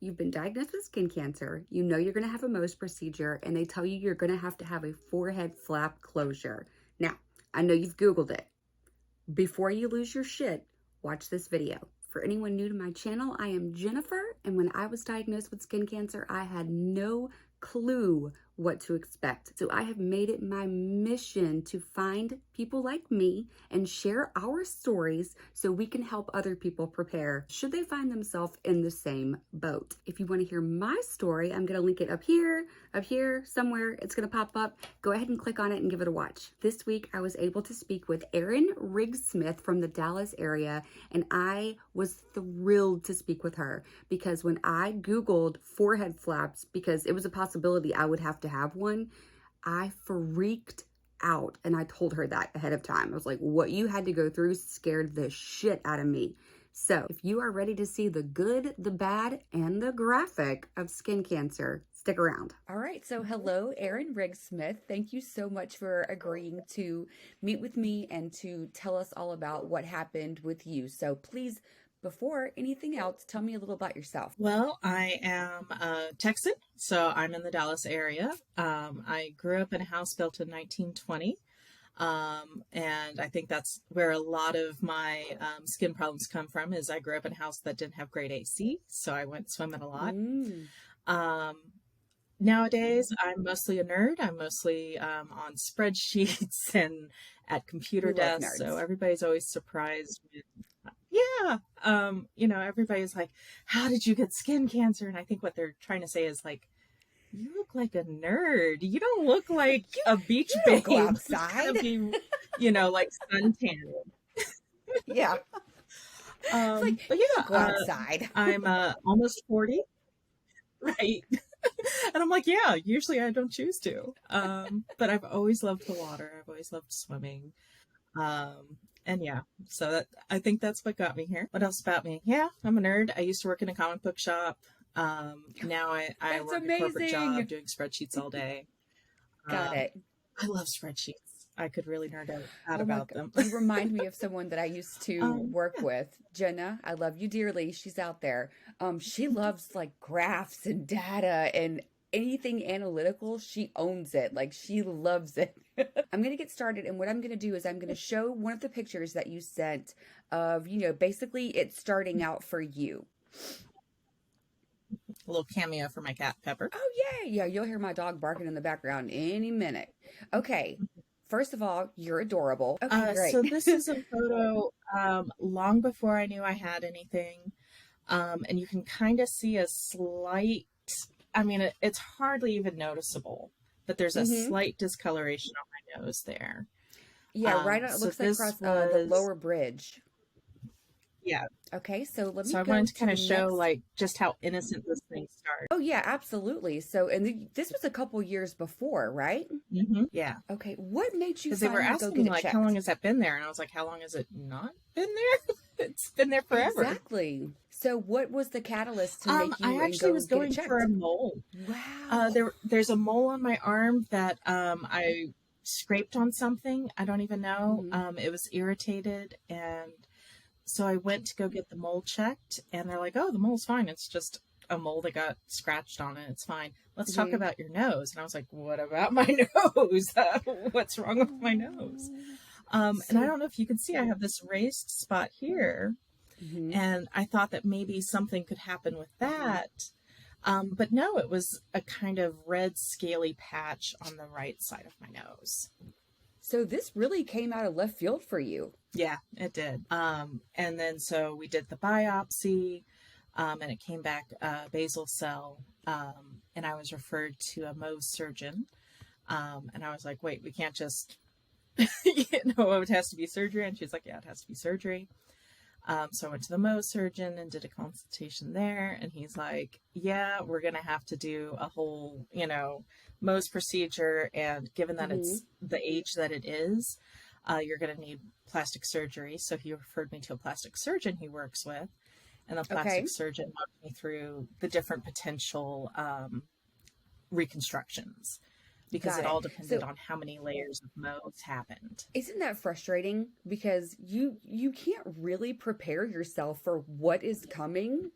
You've been diagnosed with skin cancer, you know you're going to have a Mohs procedure, and they tell you you're going to have a forehead flap closure. Now, I know you've Googled it. Before you lose your shit, watch this video. For anyone new to my channel, I am Jennifer, and when I was diagnosed with skin cancer, I had no clue what to expect. So I have made it my mission to find people like me and share our stories so we can help other people prepare should they find themselves in the same boat. If you want to hear my story, I'm going to link it up here, somewhere. It's going to pop up. Go ahead and click on it and give it a watch. This week, I was able to speak with Erin Riggsmith from the Dallas area, and I was thrilled to speak with her because when I Googled forehead flaps, because it was a possibility I would have to have one, I freaked out. And I told her that ahead of time. I was like, what you had to go through scared the shit out of me. So if you are ready to see the good, the bad, and the graphic of skin cancer, stick around. All right. So hello, Erin Riggsmith. Thank you so much for agreeing to meet with me and to tell us all about what happened with you. So please, before anything else, tell me a little about yourself. Well, I am a Texan, so I'm in the Dallas area. I grew up in a house built in 1920, and I think that's where a lot of my skin problems come from, is I grew up in a house that didn't have great AC, so I went swimming a lot. Nowadays, I'm mostly a nerd. I'm mostly on spreadsheets and at computer desks, so everybody's always surprised with everybody's like, how did you get skin cancer? And I think what they're trying to say is like, you look like a nerd. You don't look like a beach babe. Go outside. Be, like suntan. Yeah. But yeah, go outside. I'm almost 40. Right. And I'm like, yeah, usually I don't choose to. But I've always loved the water. I've always loved swimming. And yeah, so I think that's what got me here. What else about me? Yeah, I'm a nerd. I used to work in a comic book shop. Now I work a corporate job doing spreadsheets all day. Got it. I love spreadsheets. I could really nerd out about them. You remind me of someone that I used to work with. Jenna, I love you dearly. She's out there. She loves like graphs and data and anything analytical. She owns it. Like, she loves it. I'm going to get started. And what I'm going to do is I'm going to show one of the pictures that you sent of, basically it starting out for you. A little cameo for my cat, Pepper. Oh, yeah. Yeah. You'll hear my dog barking in the background any minute. Okay. First of all, you're adorable. Okay, great. So this is a photo long before I knew I had anything. And you can kind of see a slight, it's hardly even noticeable, but there's a slight discoloration on my nose there. Yeah, right. It looks like across the lower bridge. Yeah. Okay, so let me. So I wanted to kind of show like just how innocent this thing started. Oh yeah, absolutely. So, and this was a couple years before, right? Mm-hmm. Yeah. Okay, what made you? Because they were asking me like, how long has that been there? And I was like, how long has it not been there? It's been there forever. Exactly. So, what was the catalyst to make you? I actually was going for a mole. Wow. There's a mole on my arm that I scraped on something. I don't even know. It was irritated, and so I went to go get the mole checked, and they're like, oh, the mole's fine. It's just a mole that got scratched on it. It's fine. Let's talk about your nose. And I was like, what about my nose? What's wrong with my nose? And I don't know if you can see, I have this raised spot here. And I thought that maybe something could happen with that. But no, it was a kind of red scaly patch on the right side of my nose. So this really came out of left field for you. Yeah, it did. And then so we did the biopsy, and it came back basal cell, and I was referred to a Mohs surgeon. And I was like, wait, we can't just, it has to be surgery. And she's like, yeah, it has to be surgery. So I went to the Mohs surgeon and did a consultation there. And he's like, yeah, we're going to have to do a whole, Mohs procedure. And given that it's the age that it is, you're going to need plastic surgery. So he referred me to a plastic surgeon he works with. And the plastic surgeon walked me through the different potential reconstructions. Because it all depended on how many layers of Mohs happened. Isn't that frustrating? Because you can't really prepare yourself for what is coming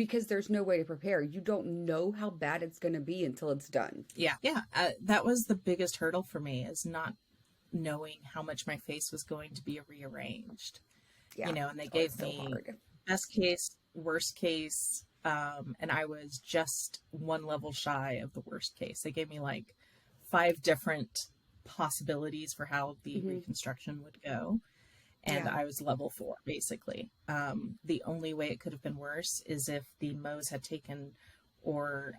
because there's no way to prepare. You don't know how bad it's going to be until it's done. Yeah. Yeah. That was the biggest hurdle for me, is not knowing how much my face was going to be rearranged. Yeah. And they gave so me hard. best case, worst case, and I was just one level shy of the worst case. They gave me like 5 different possibilities for how the reconstruction would go, and I was level 4 basically. The only way it could have been worse is if the Mohs had taken or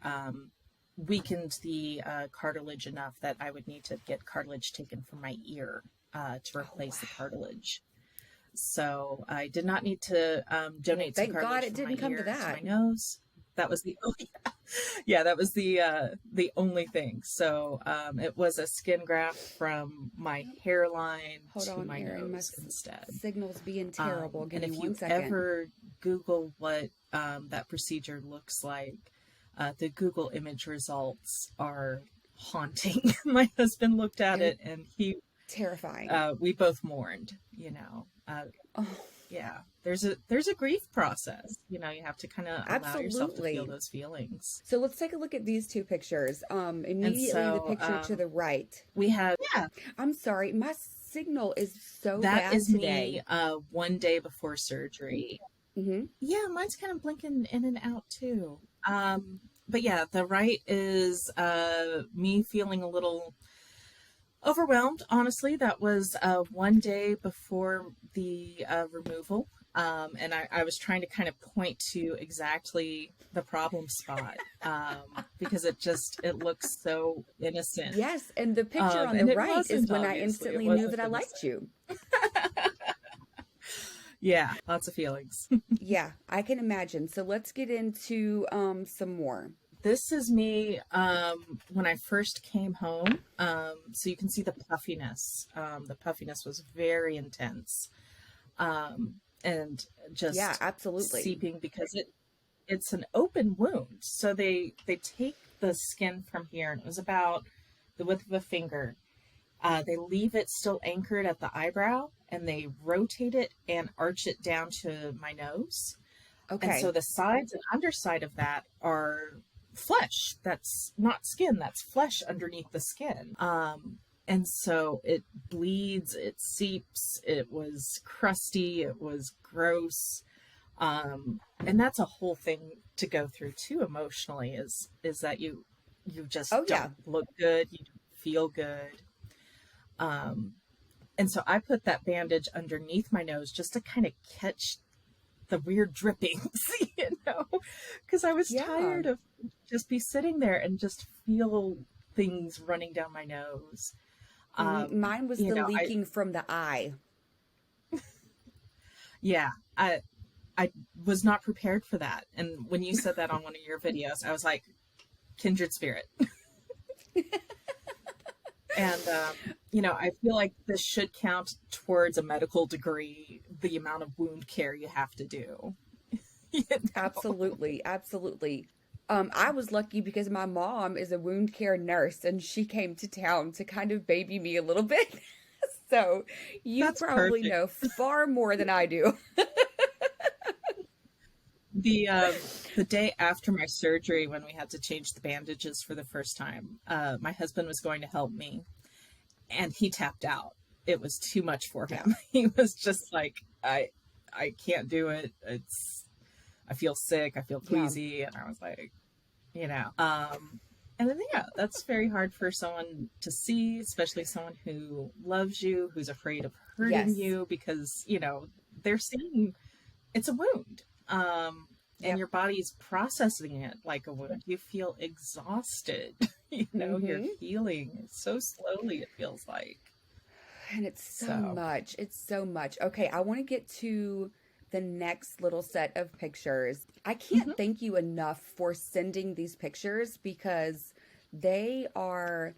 weakened the cartilage enough that I would need to get cartilage taken from my ear to replace the cartilage. So I did not need to donate some Thank cartilage God it from didn't my come ear to that. my nose. That was the only, that was the only thing. So it was a skin graft from my hairline to my Erin, nose instead. Signal's being terrible. Give and me if 1 you second. ever Google what that procedure looks like, the Google image results are haunting. My husband looked at it and he terrifying. We both mourned, yeah, there's a grief process. You have to kind of allow yourself to feel those feelings. So let's take a look at these 2 pictures. Immediately the picture to the right. We have, I'm sorry, my signal is so that bad is today. Me 1 day before surgery. Yeah, mine's kind of blinking in and out too. But yeah, the right is me feeling a little overwhelmed, honestly. That was 1 day before the removal. And I was trying to kind of point to exactly the problem spot because it looks so innocent. Yes, and the picture on the right is when I instantly knew that I liked you. Yeah, lots of feelings. Yeah, I can imagine. So let's get into some more. This is me when I first came home. So you can see the puffiness. The puffiness was very intense. And just absolutely seeping because it's an open wound. So they take the skin from here, and it was about the width of a finger. They leave it still anchored at the eyebrow, and they rotate it and arch it down to my nose. Okay. And so the sides and underside of that are flesh. That's not skin. That's flesh underneath the skin. And so it bleeds, it seeps, it was crusty, it was gross. And that's a whole thing to go through too emotionally, is that you just don't look good, you don't feel good. And so I put that bandage underneath my nose just to kind of catch the weird drippings, because I was tired of just be sitting there and just feel things running down my nose. Mine was the leaking from the eye. Yeah, I was not prepared for that. And when you said that on one of your videos, I was like, kindred spirit. And, I feel like this should count towards a medical degree, the amount of wound care you have to do. Absolutely. Absolutely. I was lucky because my mom is a wound care nurse, and she came to town to kind of baby me a little bit. So That's probably know far more than I do. The day after my surgery, when we had to change the bandages for the first time, my husband was going to help me, and he tapped out. It was too much for him. He was just like, I can't do it. I feel sick. I feel queasy. And I was like, and then, that's very hard for someone to see, especially someone who loves you, who's afraid of hurting you, because, they're seeing it's a wound. And your body's processing it like a wound. You feel exhausted. You're healing so slowly, it feels like. And it's so much. It's so much. Okay, I want to get to the next little set of pictures. I can't thank you enough for sending these pictures, because they are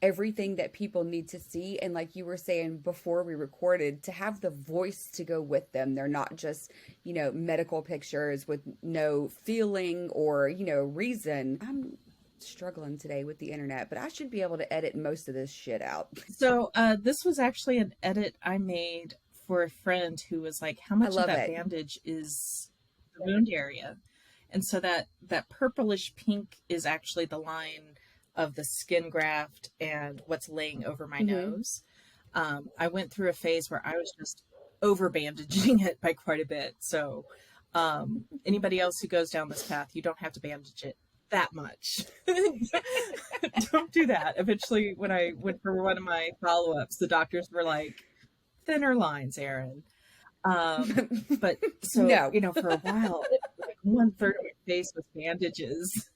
everything that people need to see. And like you were saying before we recorded, to have the voice to go with them. They're not just, medical pictures with no feeling or, reason. I'm struggling today with the internet, but I should be able to edit most of this shit out. So this was actually an edit I made for a friend who was like, how much of that bandage is the wound area? And so that purplish pink is actually the line of the skin graft and what's laying over my Mm-hmm. nose. I went through a phase where I was just over bandaging it by quite a bit. So anybody else who goes down this path, you don't have to bandage it that much. Don't do that. Eventually, when I went for one of my follow-ups, the doctors were like, thinner lines, Erin. But so, No. for a while, like 1/3 of my face was bandages.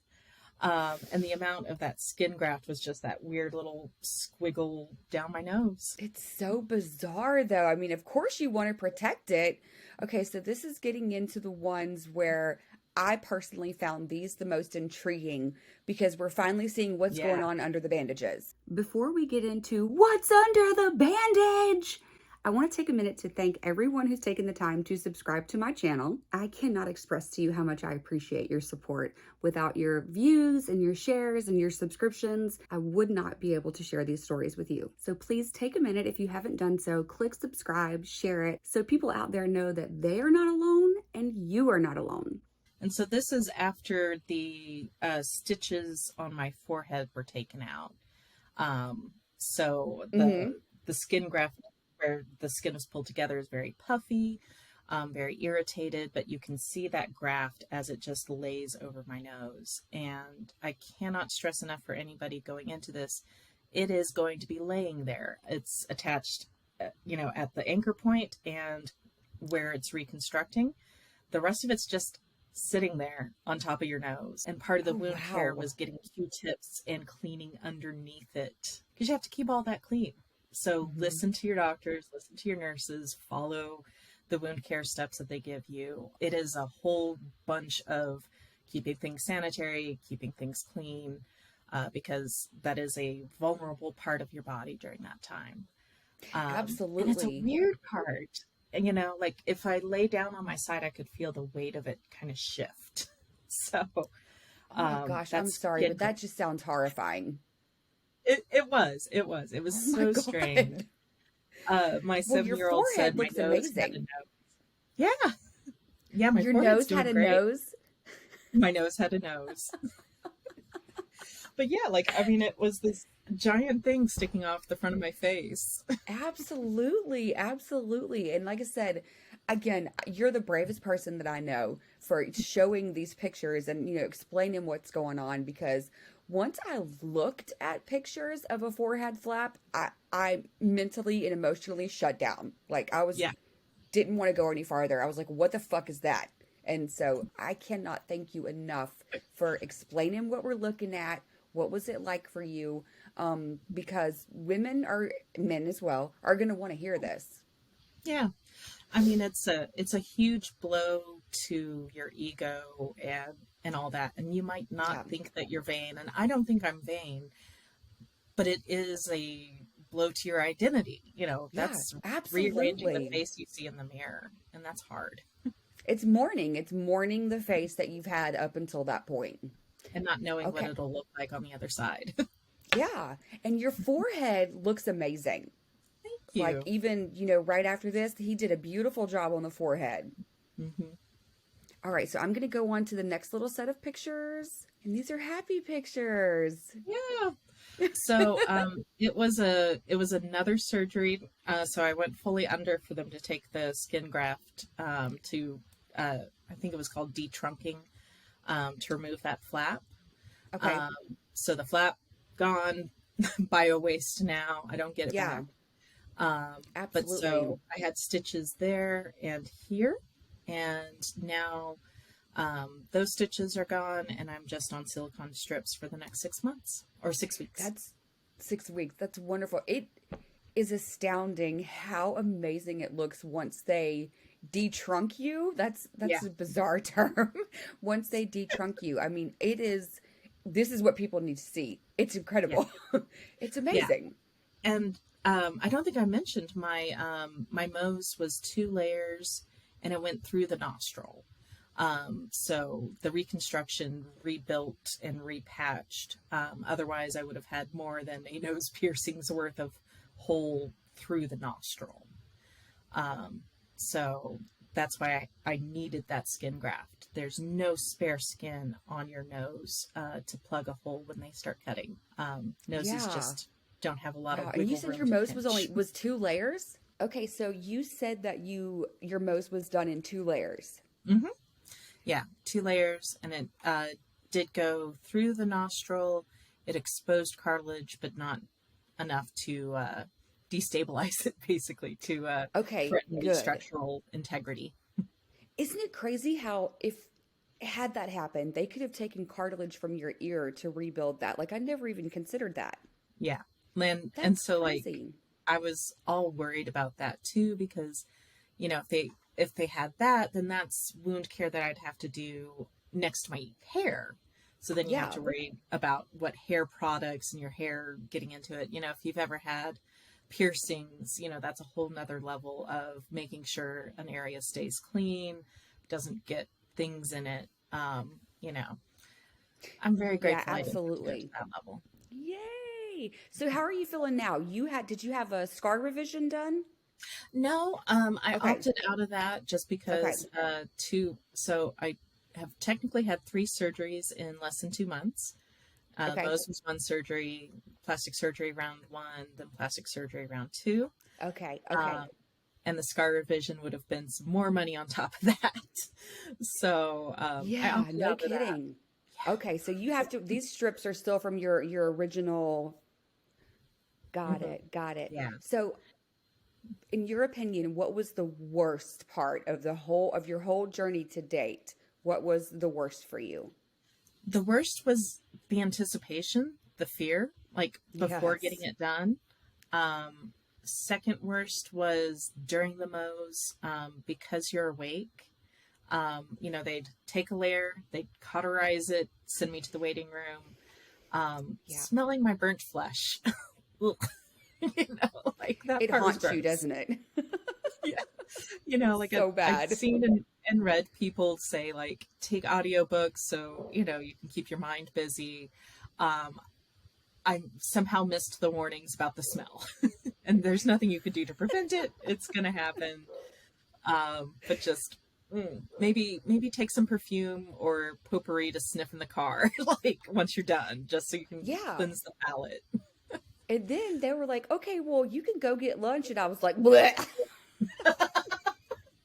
And the amount of that skin graft was just that weird little squiggle down my nose. It's so bizarre, though. I mean, of course you want to protect it. Okay, so this is getting into the ones where I personally found these the most intriguing because we're finally seeing what's going Yeah. on under the bandages. Before we get into what's under the bandage, I want to take a minute to thank everyone who's taken the time to subscribe to my channel. I cannot express to you how much I appreciate your support. Without your views and your shares and your subscriptions, I would not be able to share these stories with you. So please take a minute if you haven't done so, click subscribe, share it, so people out there know that they are not alone and you are not alone. And so this is after the stitches on my forehead were taken out. So the skin graft where the skin was pulled together is very puffy, very irritated, but you can see that graft as it just lays over my nose. And I cannot stress enough for anybody going into this, it is going to be laying there. It's attached, at the anchor point and where it's reconstructing. The rest of it's just sitting there on top of your nose. And part of the wound care was getting Q-tips and cleaning underneath it, because you have to keep all that clean. So listen to your doctors, listen to your nurses, follow the wound care steps that they give you. It is a whole bunch of keeping things sanitary, keeping things clean, because that is a vulnerable part of your body during that time. Absolutely. And it's a weird part. And, like if I lay down on my side, I could feel the weight of it kind of shift. So, oh my gosh, I'm sorry, but that just sounds horrifying. It was so strange. My 7-year-old said my nose had a nose. Yeah, my your nose had a nose. My nose had a nose. But yeah, it was this giant thing sticking off the front of my face. Absolutely. And like I said, again, you're the bravest person that I know for showing these pictures and, explaining what's going on, because once I looked at pictures of a forehead flap, I mentally and emotionally shut down. Like didn't want to go any farther. I was like, what the fuck is that? And so I cannot thank you enough for explaining what we're looking at. What was it like for you? Because men as well, are going to want to hear this. Yeah. It's a huge blow to your ego and all that. And you might not think that you're vain. And I don't think I'm vain, but it is a blow to your identity. That's rearranging the face you see in the mirror. And that's hard. It's mourning the face that you've had up until that point. And not knowing what it'll look like on the other side. Yeah. And your forehead looks amazing. Thank you. Like even, right after this, he did a beautiful job on the forehead. Mm-hmm. All right. So I'm going to go on to the next little set of pictures. And these are happy pictures. Yeah. So it was another surgery. So I went fully under for them to take the skin graft to, I think it was called detrunking, to remove that flap. Okay. So the flap gone, bio waste now. I don't get it back. Absolutely. But so I had stitches there and here, and now those stitches are gone, and I'm just on silicone strips for the next 6 months or 6 weeks. That's 6 weeks. That's wonderful. It is astounding how amazing it looks once they detrunk you. That's a bizarre term. Once they detrunk you, I mean, this is what people need to see. It's incredible. Yeah. It's amazing. Yeah. And I don't think I mentioned my Mohs was 2 layers, and it went through the nostril. So the reconstruction rebuilt and repatched. Otherwise, I would have had more than a nose piercing's worth of hole through the nostril. So that's why I needed that skin graft. There's no spare skin on your nose to plug a hole when they start cutting. Noses Yeah. just don't have a lot Wow. of And you wiggle said room your to Mohs was pinch. was 2 layers? Okay, so you said that your Mohs was done in 2 layers. Hmm. Yeah, 2 layers, and it did go through the nostril. It exposed cartilage, but not enough to destabilize it, basically, to Okay, threaten the good. structural integrity. Isn't it crazy how if had that happened, they could have taken cartilage from your ear to rebuild that? Like I never even considered that. Yeah, and That's so like crazy. I was all worried about that too because if they had that, then that's wound care that I'd have to do next to my hair. So then you have Yeah. to worry about what hair products and your hair getting into it. If you've ever had piercings, that's a whole nother level of making sure an area stays clean, doesn't get things in it. I'm very Yeah, grateful I didn't have to go to absolutely. that level. Yay. So how are you feeling now? Did you have a scar revision done? No, I Okay. opted out of that just Okay. because so I have technically had 3 surgeries in less than 2 months. Okay. Mohs was one surgery, plastic surgery round one, then plastic surgery round two. Okay. Okay. Um, and the scar revision would have been some more money on top of that. So I Yeah, opted no out of that. kidding. Okay, so you have to these strips are still from your original. Got Hmm. it. Got it. Yeah. So in your opinion, what was the worst part of your whole journey to date? What was the worst for you? The worst was the anticipation, the fear, like before getting Yes. it done. Um, Second worst was during the Mohs, because you're awake. They'd take a layer, they'd cauterize it, send me to the waiting room, Yeah. smelling my burnt flesh. Ugh. Like that It part was haunts you, gross. doesn't it? Yeah. Like So I've bad. seen and read people say, like, take audiobooks so, you can keep your mind busy. Um, I somehow missed the warnings about the smell. And there's nothing you could do to prevent it. It's going to happen. But just maybe take some perfume or potpourri to sniff in the car, like once you're done, just so you can Yeah. cleanse the palate. And then they were like, okay, well, you can go get lunch. And I was like, bleh.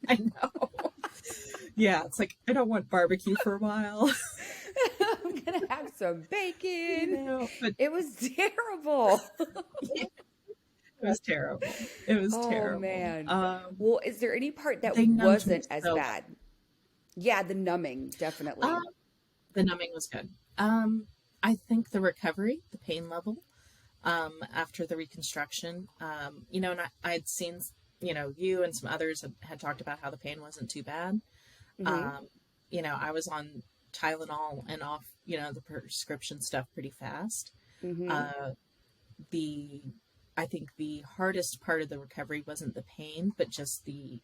I know. Yeah, it's like I don't want barbecue for a while. I'm gonna have some bacon. But It was terrible. it was terrible. It was Oh terrible. man. Well, is there any part that They numbed me wasn't as so bad? Yeah, the numbing, bad. definitely. The numbing was good. I think the recovery, the pain level, after the reconstruction, and I'd seen, you and some others had talked about how the pain wasn't too bad. Hmm. Um, I was on Tylenol and off, the prescription stuff pretty fast. Hmm. Uh, the I think the hardest part of the recovery wasn't the pain, but just the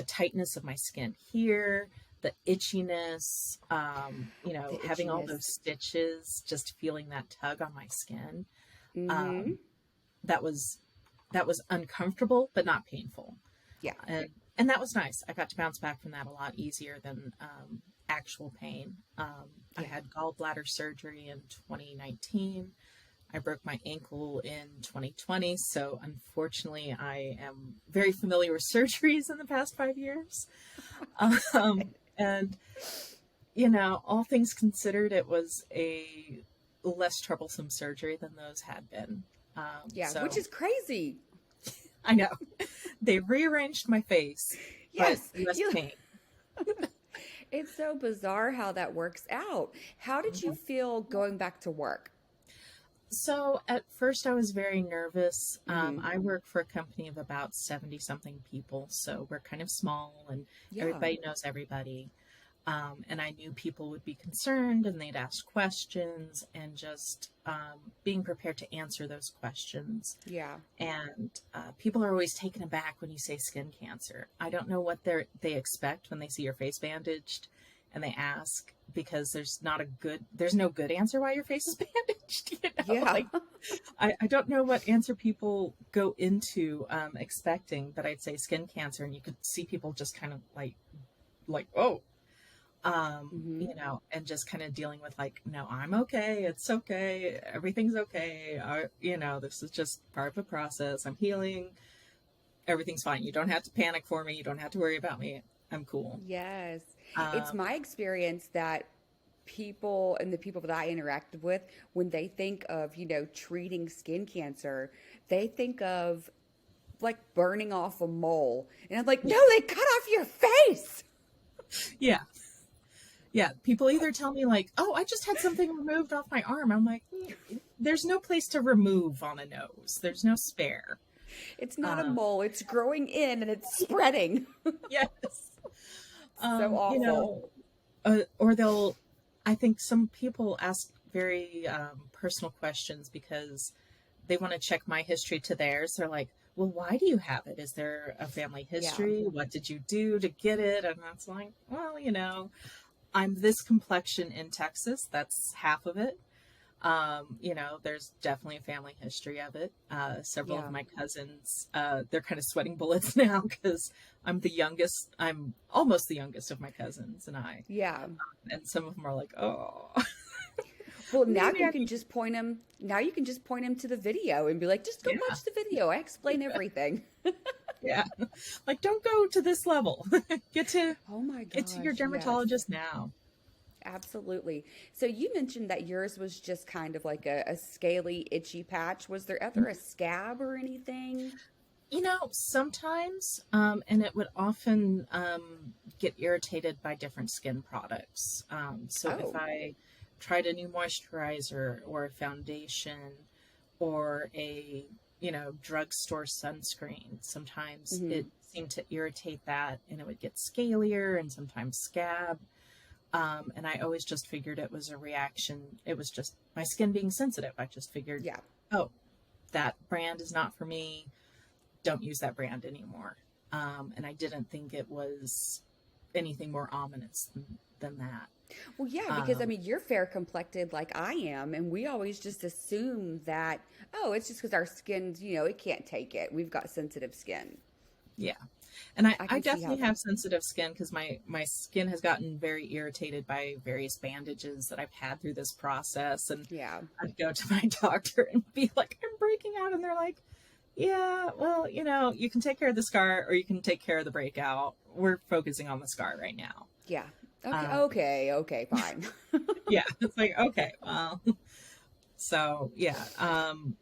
tightness of my skin here, the itchiness, The having all those itchiness. stitches, just feeling that tug on my skin. Hmm. Um, that was that was uncomfortable, but not painful, Yeah. and that was nice. I got to bounce back from that a lot easier than actual pain. I Yeah. had gallbladder surgery in 2019. I broke my ankle in 2020, so unfortunately, I am very familiar with surgeries in the past 5 years. And all things considered, it was a less troublesome surgery than those had been. Yeah, which So is crazy. I know they rearranged my face, but Yes. less You pain. it's so bizarre how that works out. How did you feel going back to work? So at first, I was very nervous. Hmm. I work for a company of about 70 something people, so we're kind of small and Yeah. everybody knows everybody. And I knew people would be concerned and they'd ask questions, and just being prepared to answer those questions. Yeah. And people are always taken aback when you say skin cancer. I don't know what they expect when they see your face bandaged and they ask. because there's no good answer why your face is bandaged. Yeah. Like, I don't know what answer people go into expecting, but I'd say skin cancer, and you could see people just kind of like, oh, Hmm. and just kind of dealing with like, no, I'm okay. It's okay. Everything's okay. This is just part of the process. I'm healing. Everything's fine. You don't have to panic for me. You don't have to worry about me. I'm cool. Yes. It's Um, my experience that people and the people that I interacted with, when they think of, treating skin cancer, they think of like burning off a mole. And I'm like, no, they cut off your face. yeah. Yeah. People either tell me like, oh, I just had something removed off my arm. I'm like, there's no place to remove on a nose. There's no spare. It's not a Um, mole, it's growing in and it's spreading. yes. So You awful. know, or I think some people ask very personal questions because they want to check my history to theirs. They're like, well, why do you have it? Is there a family Yeah. history? What did you do to get it? And that's like, well, I'm this complexion in Texas. That's half of it. There's definitely a family history of it. Several of Yeah. my cousins, they're kind of sweating bullets now because I'm the youngest. I'm almost the youngest of my cousins, Yeah. and some of them are like, oh, Well, maybe I need, now you can just point him to the video and be like, just go yeah, watch the video. I explain everything. yeah, like don't go to this level. get to Oh my get to your gosh, yes. dermatologist now. Absolutely. So you mentioned that yours was just kind of like a scaly, itchy patch. Was there ever a scab or anything? Sometimes, and it would often get irritated by different skin products. So if Oh. I tried a new moisturizer or a foundation or a, drugstore sunscreen, sometimes Hmm. it seemed to irritate that and it would get scalier and sometimes scab. And I always just figured it was a reaction. It was just my skin being sensitive. I just figured, Yeah. oh, that brand is not for me, don't use that brand anymore. And I didn't think it was anything more ominous than that. Well, yeah, because I Um, mean, you're fair complected like I am, and we always just assume that, oh, it's just because our skin's, it can't take it. We've got sensitive skin. yeah. And I, I I can see how definitely that. have sensitive skin because my skin has gotten very irritated by various bandages that I've had through this process. And Yeah. I'd go to my doctor and be like, I'm breaking out. And they're like, yeah, well, you can take care of the scar or you can take care of the breakout. We're focusing on the scar right now. Yeah. Okay. Um, Okay. Okay. Fine. yeah, it's like, okay, well, so yeah.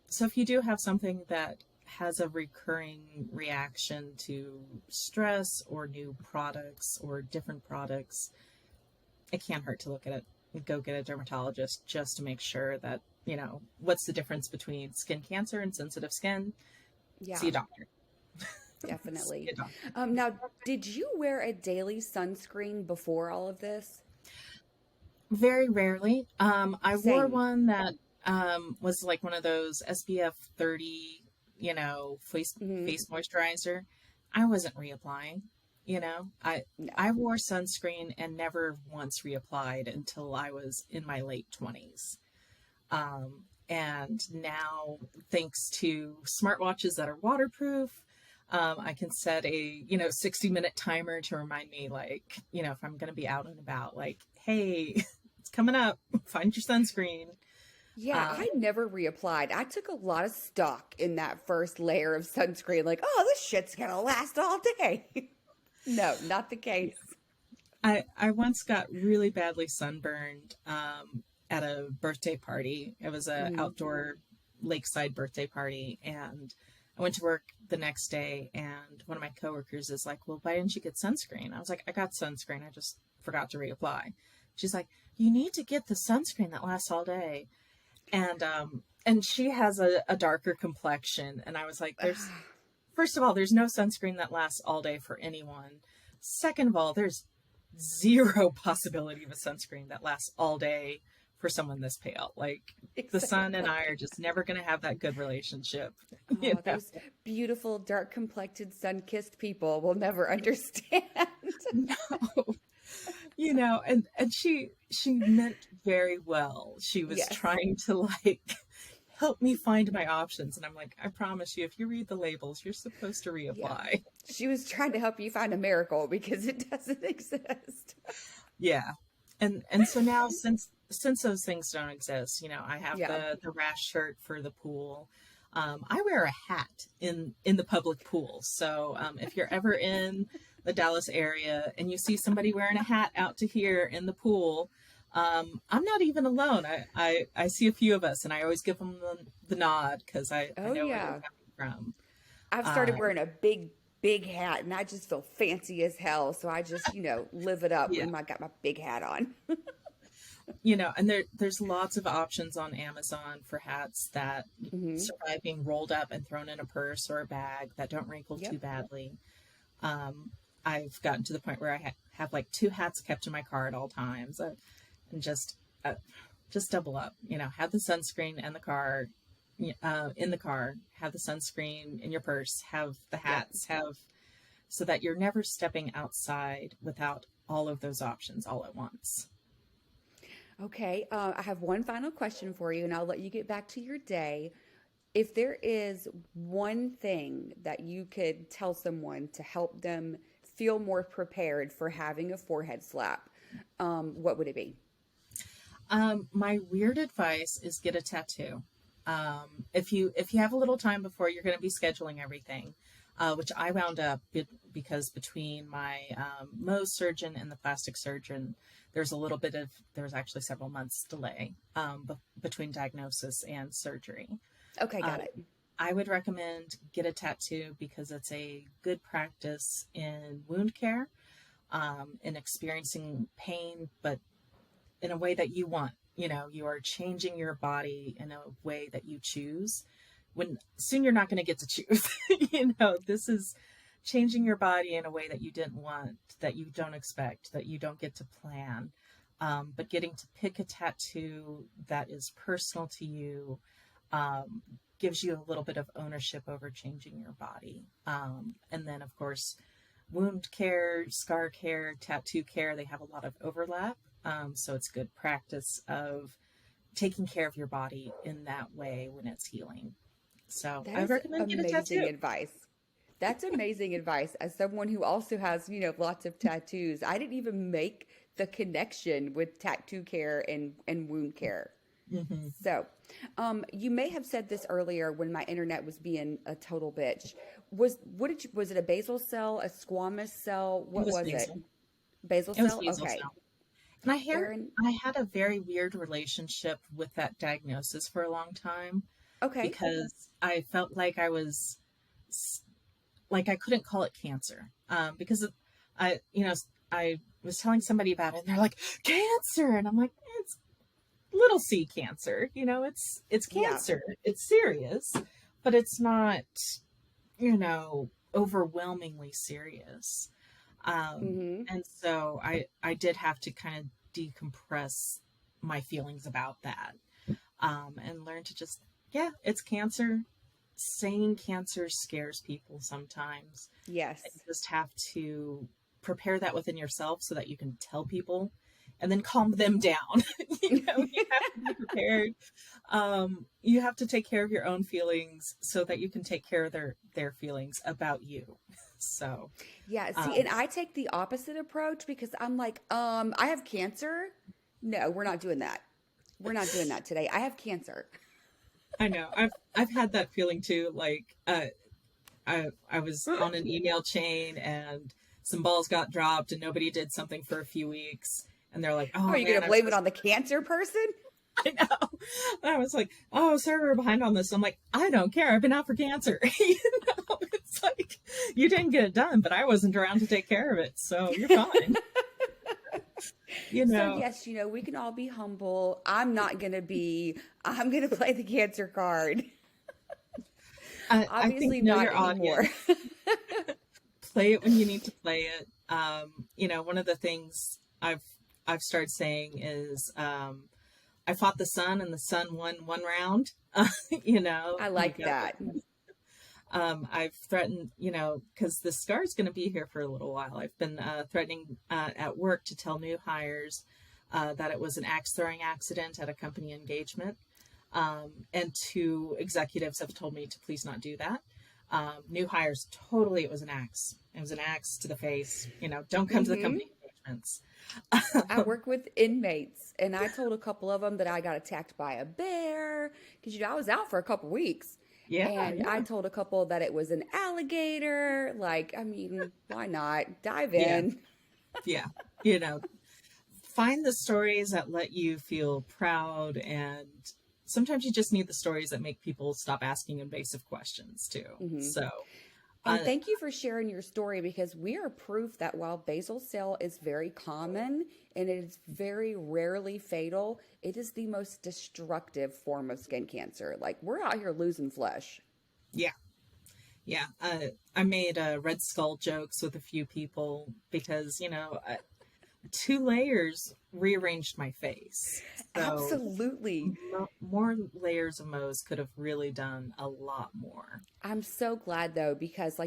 So if you do have something that has a recurring reaction to stress or new products or different products, it can't hurt to look at it and go get a dermatologist just to make sure that, what's the difference between skin cancer and sensitive skin. See Yeah. a doctor. See Definitely. a doctor. Now, did you wear a daily sunscreen before all of this? Very rarely. I wore Same. one that was like one of those SPF 30, Hmm. face moisturizer. I wasn't reapplying. I No. I wore sunscreen and never once reapplied until I was in my late 20s. And now, thanks to smartwatches that are waterproof, I can set a 60-minute timer to remind me, like, if I'm going to be out and about, like, hey, it's coming up, find your sunscreen. Yeah, um, I never reapplied. I took a lot of stock in that first layer of sunscreen, like, oh, this shit's gonna last all day. No, not the case. I once got really badly sunburned at a birthday party. It was a Hmm. outdoor lakeside birthday party, and I went to work the next day, and one of my coworkers is like, "Well, why didn't you get sunscreen?" I was like, "I got sunscreen. I just forgot to reapply." She's like, "You need to get the sunscreen that lasts all day." And she has a darker complexion, and I was like, "There's first of all, there's no sunscreen that lasts all day for anyone. Second of all, there's zero possibility of a sunscreen that lasts all day for someone this pale. Like the sun and I are Exactly. just never going to have that good relationship, you Oh, know? those beautiful, dark complected, sun kissed people will never understand. No, and she meant very well. She was Yes. trying to like help me find my options. And I'm like, I promise you, if you read the labels, you're supposed to Yeah. reapply. She was trying to help you find a miracle because it doesn't exist. Yeah. And so now since those things don't exist, you know, I have Yeah. the rash shirt for the pool. I wear a hat in the public pool. So if you're ever in the Dallas area and you see somebody wearing a hat out to here in the pool, I'm not even alone. I see a few of us, and I always give them the nod because I Oh, know where they're yeah. coming from. I've started Uh, wearing a big hat and I just feel fancy as hell. So I just, live it up yeah, when I got my big hat on. you know, and there's lots of options on Amazon for hats that Hmm. survive being rolled up and thrown in a purse or a bag that don't wrinkle too Yep. badly. Um, I've gotten to the point where I have like two hats kept in my car at all times, and uh, just double up. You know, have the sunscreen and the car in the car, have the sunscreen in your purse, have the Yep. hats, have so that you're never stepping outside without all of those options all at once. Okay. I have one final question for you and I'll let you get back to your day. If there is one thing that you could tell someone to help them feel more prepared for having a forehead flap, what would it be? My weird advice is get a tattoo. If you have a little time before you're going to be scheduling everything, which I wound up because between my Mohs surgeon and the plastic surgeon, there's actually several months delay between diagnosis and surgery. Okay, Uh, got it. I would recommend get a tattoo because it's a good practice in wound care, in experiencing pain, but in a way that you want. You know, you are changing your body in a way that you choose. When soon you're not going to get to choose. You know, this is changing your body in a way that you didn't want, that you don't expect, that you don't get to plan. But getting to pick a tattoo that is personal to you um, gives you a little bit of ownership over changing your body. And then, of course, wound care, scar care, tattoo care, they have a lot of overlap. So it's good practice of taking care of your body in that way when it's healing. So That I is recommend get a amazing tattoo. advice. That's amazing advice. As someone who also has, lots of tattoos, I didn't even make the connection with tattoo care and wound care. Hmm. So, you may have said this earlier when my internet was being a total bitch. Was it a basal cell, a squamous cell? It What was was it? basal. Basal It was cell? basal Okay. cell. And Erin, I had a very weird relationship with that diagnosis for a long time okay. because I felt like like I couldn't call it cancer because I, you know, I was telling somebody about it and they're like, cancer. And I'm like, it's little c cancer, you know, it's Yeah. cancer, it's serious, but it's not, you know, overwhelmingly serious. Mm-hmm. And so I did have to kind of decompress my feelings about that, and learn to just, yeah, it's cancer. Saying cancer scares people sometimes. You Yes. just have to prepare that within yourself so that you can tell people and then calm them down. You know, you have to be prepared. You have to take care of your own feelings so that you can take care of their feelings about you. So, Yeah. See, um, and I take the opposite approach because I'm like, I have cancer. No, we're not doing that. We're not doing that today. I have cancer. I know I've had that feeling too. Like, I was on an email chain and some balls got dropped and nobody did something for a few weeks. And they're like, Are oh you going man, to I'm so blame it on the cancer person? I know. And I was like, oh, sorry, we're behind on this. I'm like, I don't care. I've been out for cancer. You know, it's like, you didn't get it done, but I wasn't around to take care of it. So you're fine. You So know, yes, we can all be humble. I'm going to play the cancer card. I think Obviously know not your anymore. audience, play it when you need to play it. You know, one of the things I've started saying is, I fought the sun and the sun won one round. You know, I you like got that. I've threatened, you know, because the scar is going to be here for a little while. I've been threatening at work to tell new hires that it was an axe throwing accident at a company engagement. And two executives have told me to please not do that. New hires, totally, it was an axe. It was an axe to the face. Don't come to the company engagements. I work with inmates, and I told a couple of them that I got attacked by a bear because I was out for a couple weeks. Yeah, And I yeah, told a couple that it was an alligator. Like, I mean, why not? Dive yeah, in. yeah. You know, find the stories that let you feel proud, and sometimes you just need the stories that make people stop asking invasive questions too. hmm So, And uh, thank you for sharing your story because we are proof that while basal cell is very common and it is very rarely fatal, it is the most destructive form of skin cancer. Like, we're out here losing flesh. yeah, yeah. I made red skull jokes with a few people because 2 layers rearranged my face. So Absolutely. more layers of Mohs could have really done a lot more. I'm so glad though, because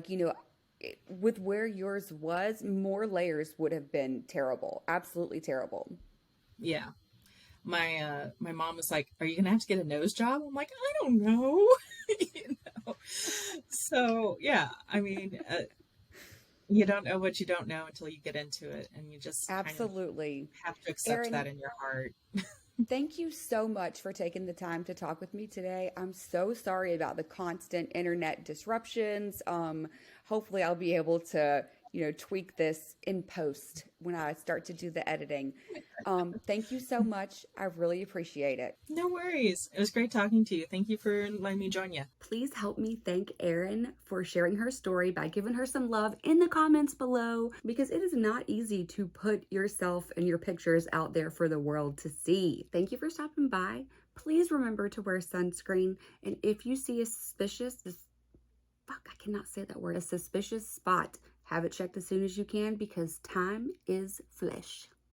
with where yours was, more layers would have been terrible. Absolutely terrible. Yeah. My mom was like, "Are you gonna have to get a nose job?" I'm like, "I don't know." you know. So yeah, I mean, you don't know what you don't know until you get into it, and you just kind of Absolutely. have to accept that Erin, in your heart. thank you so much for taking the time to talk with me today. I'm so sorry about the constant internet disruptions. Hopefully I'll be able to, tweak this in post when I start to do the editing. Thank you so much. I really appreciate it. No worries. It was great talking to you. Thank you for letting me join you. Please help me thank Erin for sharing her story by giving her some love in the comments below because it is not easy to put yourself and your pictures out there for the world to see. Thank you for stopping by. Please remember to wear sunscreen. And if you see a I cannot say that word, a suspicious spot, have it checked as soon as you can because time is flesh.